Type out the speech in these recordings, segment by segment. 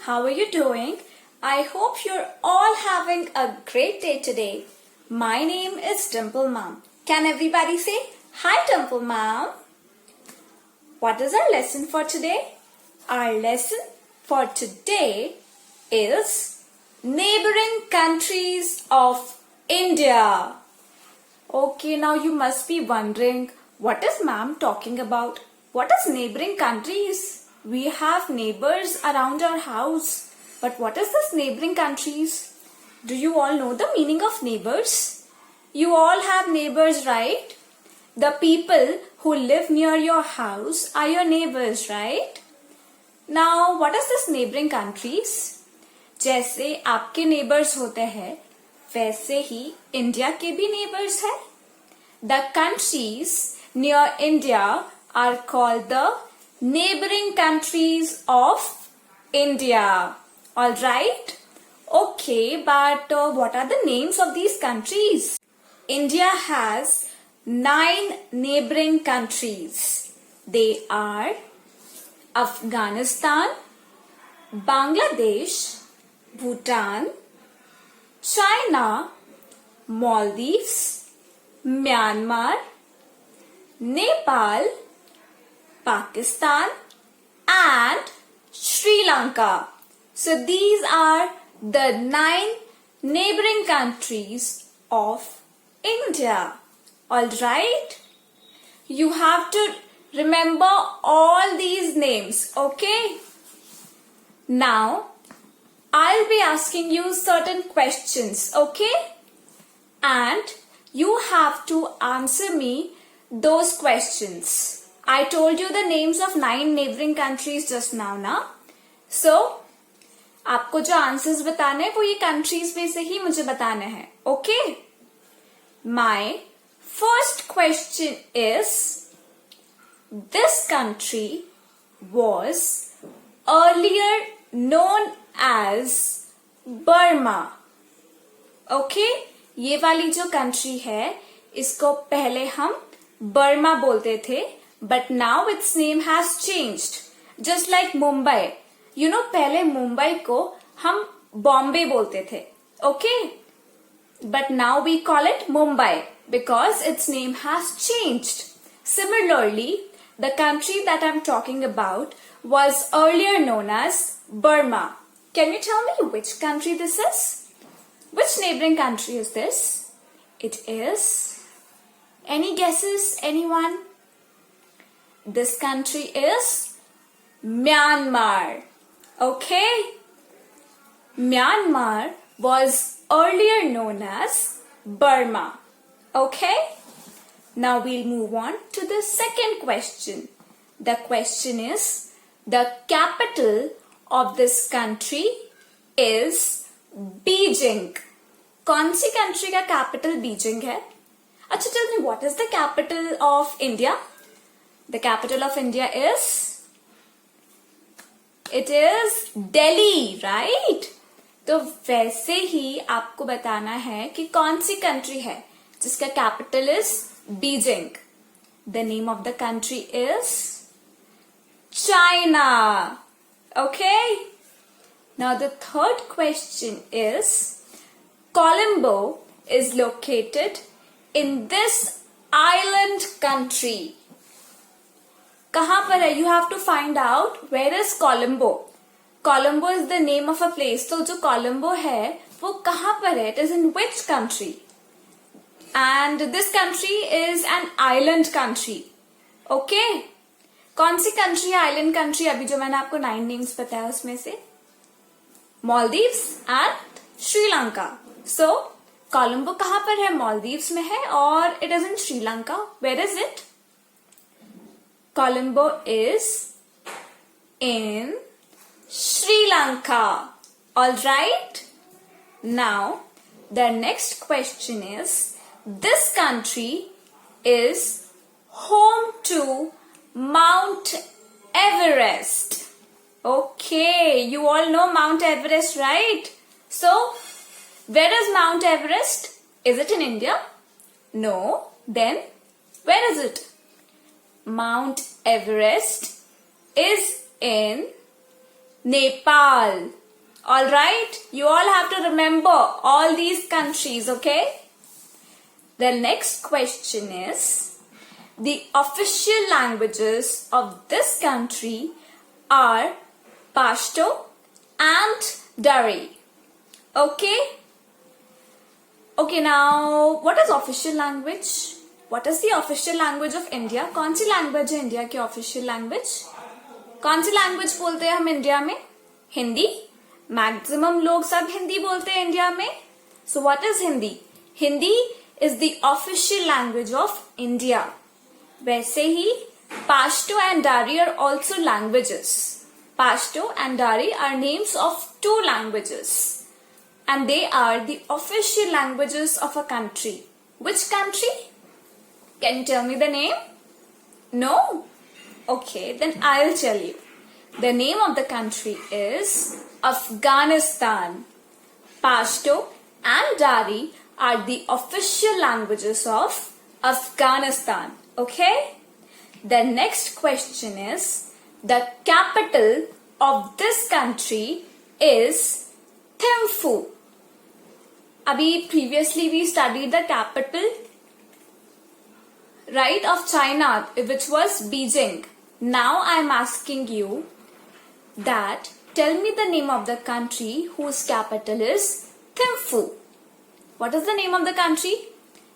How are you doing? I hope you're all having a great day today. My name is Dimple Mom. Can everybody say hi, Dimple Mom? What is our lesson for today? Our lesson for today is neighboring countries of India. Okay, now you must be wondering, what is ma'am talking about? What is neighboring countries? We have neighbors around our house. But what is this neighboring countries? Do you all know the meaning of neighbors? You all have neighbors, right? The people who live near your house are your neighbors, right? Now, what is this neighboring countries? जैसे आपके neighbors होते हैं, वैसे ही India के भी neighbors हैं. The countries near India are called the neighboring countries of India. Alright? Okay, but what are the names of these countries? India has 9 neighboring countries. They are Afghanistan, Bangladesh, Bhutan, China, Maldives, Myanmar, Nepal, Pakistan and Sri Lanka. So these are the 9 neighboring countries of India. Alright? You have to remember all these names, okay? Now, I'll be asking you certain questions, okay? And you have to answer me those questions. I told you the names of 9 neighboring countries just now, na? So, आपको जो answers बताने हैं वो ये countries में से ही मुझे बताने हैं, okay? My first question is, this country was earlier known as Burma. Okay? ये वाली जो कंट्री है, इसको पहले हम बर्मा बोलते थे, but now its name has changed. Just like Mumbai. You know, पहले मुंबई को हम बॉम्बे बोलते थे. Okay? But now we call it Mumbai because its name has changed. Similarly, the country that I'm talking about was earlier known as Burma. Can you tell me which country this is? Which neighboring country is this? It is... Any guesses? Anyone? This country is Myanmar. Okay? Myanmar was earlier known as Burma. Okay? Now we'll move on to the second question. The question is, the capital of this country is Beijing. कौन सी country का capital Beijing है? अच्छा, tell me, what is the capital of India? The capital of India is... It is Delhi, right? तो वैसे ही आपको बताना है कि कौन सी country है जिसका capital is Beijing. The name of the country is China. Okay? Now the third question is, Colombo is located in this island country. कहाँ पर है? You have to find out where is Colombo. Colombo is the name of a place. तो जो Colombo है वो कहाँ पर है? It is in which country? And this country is an island country. Okay? कौन सी country है island country? अभी जो मैंने आपको 9 names बताया उसमें से Maldives and Sri Lanka. So Colombo कहाँ पर है? Maldives में है और it is in Sri Lanka. Where is it? Colombo is in Sri Lanka. Alright? Now, the next question is, this country is home to Mount Everest. Okay, you all know Mount Everest, right? So, where is Mount Everest? Is it in India? No. Then, where is it? Mount Everest is in Nepal. Alright, you all have to remember all these countries, okay? The next question is, the official languages of this country are Pashto and Dari. Okay? Okay, now what is official language? What is the official language of India? कौन सी language है India की official language? कौन सी language बोलते हैं हम India में? Hindi? Maximum लोग सब हिंदी बोलते हैं India में. So what is Hindi? Hindi is the official language of India. वैसे ही Pashto and Dari are also languages. Pashto and Dari are names of two languages. And they are the official languages of a country. Which country? Can you tell me the name? No? Okay, then I'll tell you. The name of the country is Afghanistan. Pashto and Dari are the official languages of Afghanistan. Okay? The next question is, the capital of this country is Thimphu. Abhi previously we studied the capital, right, of China, which was Beijing. Now I am asking you that tell me the name of the country whose capital is Thimphu. What is the name of the country?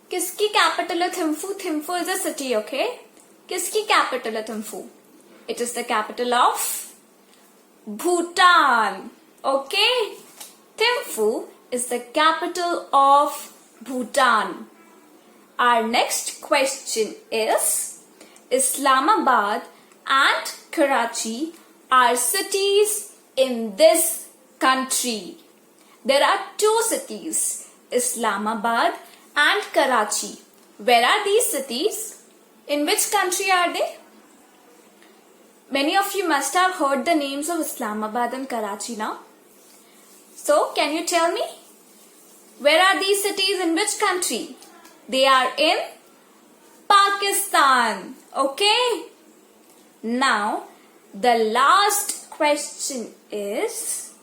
Kiski capital है Thimphu? Thimphu is a city, okay? Kiski capital है Thimphu? It is the capital of Bhutan. Okay? Thimphu is the capital of Bhutan. Our next question is, Islamabad and Karachi are cities in this country. There are two cities, Islamabad and Karachi. Where are these cities? In which country are they? Many of you must have heard the names of Islamabad and Karachi now. So, can you tell me? Where are these cities in which country? They are in Pakistan. Okay? Now, the last question is,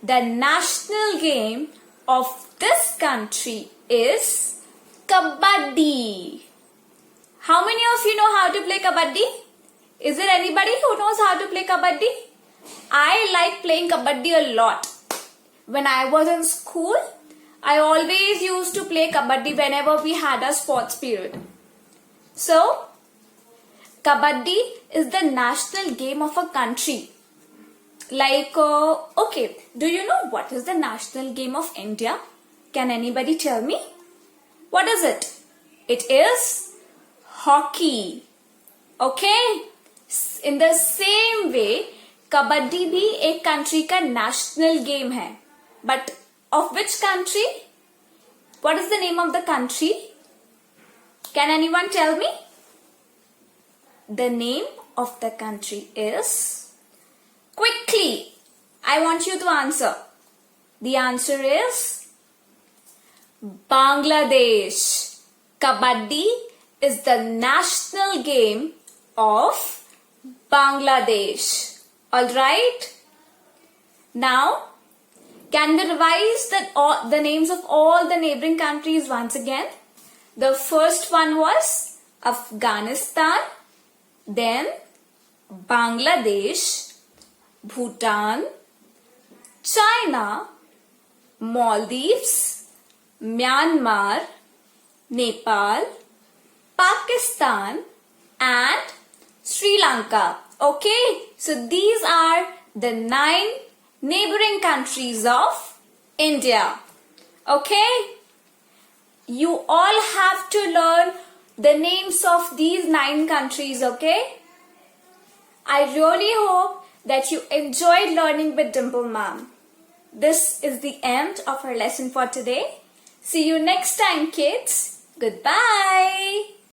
the national game of this country is Kabaddi. How many of you know how to play Kabaddi? Is there anybody who knows how to play Kabaddi? I like playing Kabaddi a lot. When I was in school, I always used to play Kabaddi whenever we had a sports period. So, Kabaddi is the national game of a country. Like, okay, do you know what is the national game of India? Can anybody tell me? What is it? It is hockey. Okay? In the same way, Kabaddi भी एक country का national game है. But of which country? What is the name of the country? Can anyone tell me? The name of the country is... Quickly, I want you to answer. The answer is Bangladesh. Kabaddi is the national game of Bangladesh. Alright? Now, can we revise the names of all the neighboring countries once again? The first one was Afghanistan, then Bangladesh, Bhutan, China, Maldives, Myanmar, Nepal, Pakistan and Sri Lanka. Okay, so these are the 9 neighboring countries of India. Okay, you all have to learn the names of these 9 countries. Okay, I really hope that you enjoyed learning with Dimple Ma'am. This is the end of our lesson for today. See you next time, kids. Goodbye.